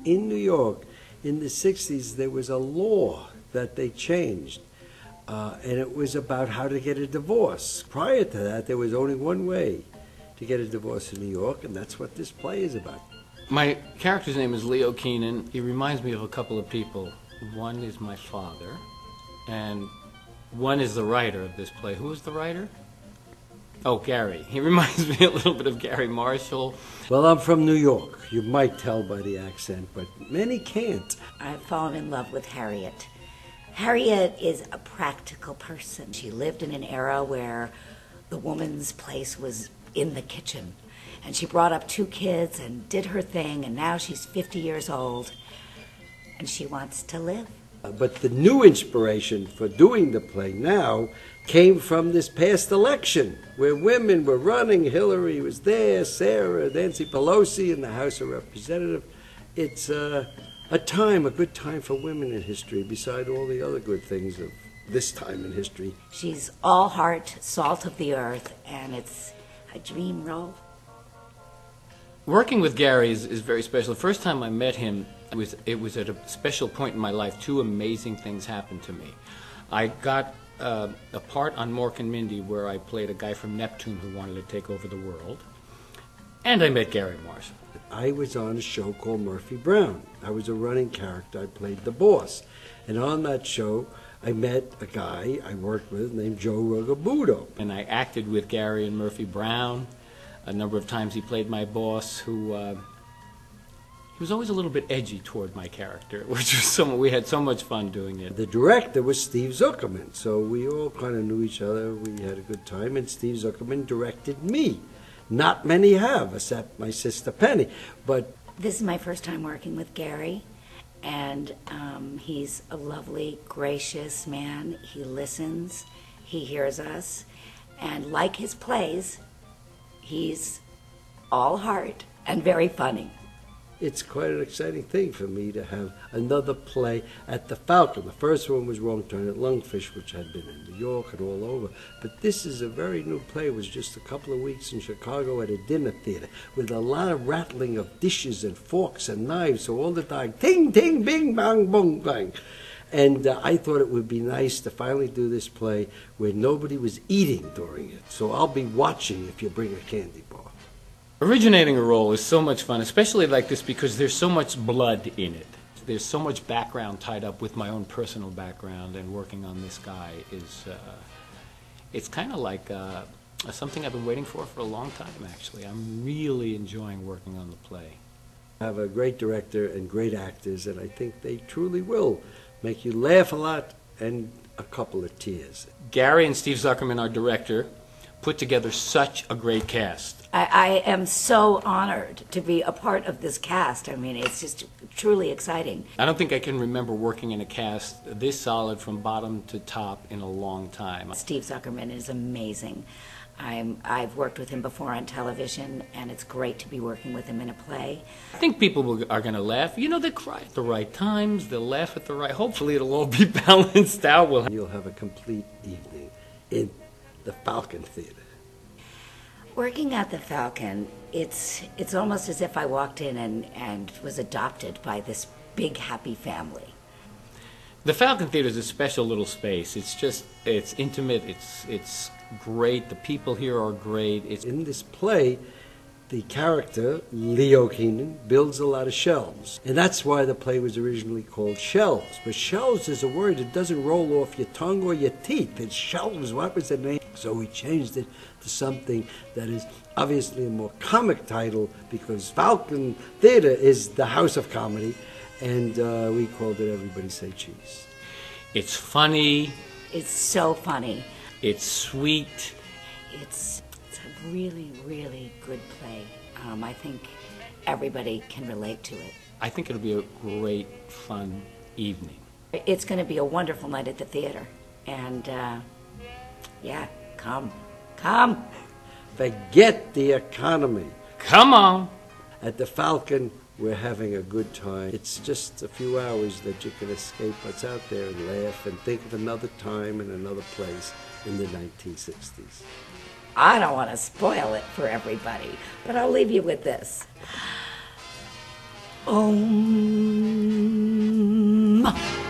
in New York, in the 60s, there was a law that they changed, and it was about how to get a divorce. Prior to that, there was only one way to get a divorce in New York, and that's what this play is about. My character's name is Leo Keenan. He reminds me of a couple of people. One is my father, and one is the writer of this play. Who is the writer? Oh, Garry. He reminds me a little bit of Garry Marshall. Well, I'm from New York. You might tell by the accent, but many can't. I've fallen in love with Harriet. Harriet is a practical person. She lived in an era where the woman's place was in the kitchen. And she brought up 2 kids and did her thing, and now she's 50 years old, and she wants to live. But the new inspiration for doing the play now came from this past election, where women were running. Hillary was there, Sarah, Nancy Pelosi in the House of Representatives. It's a good time for women in history, beside all the other good things of this time in history. She's all heart, salt of the earth, and it's a dream role. Working with Garry is very special. The first time I met him, it was at a special point in my life. 2 amazing things happened to me. I got a part on Mork and Mindy where I played a guy from Neptune who wanted to take over the world. And I met Garry Marshall. I was on a show called Murphy Brown. I was a running character. I played the boss. And on that show, I met a guy I worked with named Joe Regalbuto. And I acted with Garry and Murphy Brown. A number of times he played my boss, who he was always a little bit edgy toward my character, which was we had so much fun doing it. The director was Steve Zuckerman, so we all kind of knew each other. We had a good time, and Steve Zuckerman directed me. Not many have, except my sister Penny. But this is my first time working with Garry, and he's a lovely, gracious man. He listens, he hears us, and like his plays, he's all heart and very funny. It's quite an exciting thing for me to have another play at the Falcon. The first one was Wrong Turn at Lungfish, which had been in New York and all over. But this is a very new play. It was just a couple of weeks in Chicago at a dinner theater with a lot of rattling of dishes and forks and knives. So all the time, ting, ting, bing, bang, boom, bang. And I thought it would be nice to finally do this play where nobody was eating during it. So I'll be watching if you bring a candy bar. Originating a role is so much fun, especially like this, because there's so much blood in it. There's so much background tied up with my own personal background, and working on this guy is, it's kind of like something I've been waiting for a long time, actually. I'm really enjoying working on the play. I have a great director and great actors, and I think they truly will make you laugh a lot and a couple of tears. Garry and Steve Zuckerman, our director, put together such a great cast. I am so honored to be a part of this cast. I mean, it's just truly exciting. I don't think I can remember working in a cast this solid from bottom to top in a long time. Steve Zuckerman is amazing. I've worked with him before on television, and it's great to be working with him in a play. I think people are going to laugh. You know, they cry at the right times, they'll laugh at the right... Hopefully it'll all be balanced out. You'll have a complete evening in the Falcon Theatre. Working at the Falcon, it's almost as if I walked in and was adopted by this big, happy family. The Falcon Theatre is a special little space. It's intimate, it's great, the people here are great. In this play, the character, Leo Keenan, builds a lot of shelves. And that's why the play was originally called Shelves. But shelves is a word that doesn't roll off your tongue or your teeth. It's shelves. What was the name? So we changed it to something that is obviously a more comic title, because Falcon Theatre is the house of comedy, and we called it Everybody Say Cheese. It's funny. It's so funny. It's sweet. It's a really, really good play. I think everybody can relate to it. I think it'll be a great, fun evening. It's going to be a wonderful night at the theater. And, yeah, come. Forget the economy. Come on. At the Falcon, we're having a good time. It's just a few hours that you can escape what's out there and laugh and think of another time and another place in the 1960s. I don't want to spoil it for everybody, but I'll leave you with this. Om Mwah.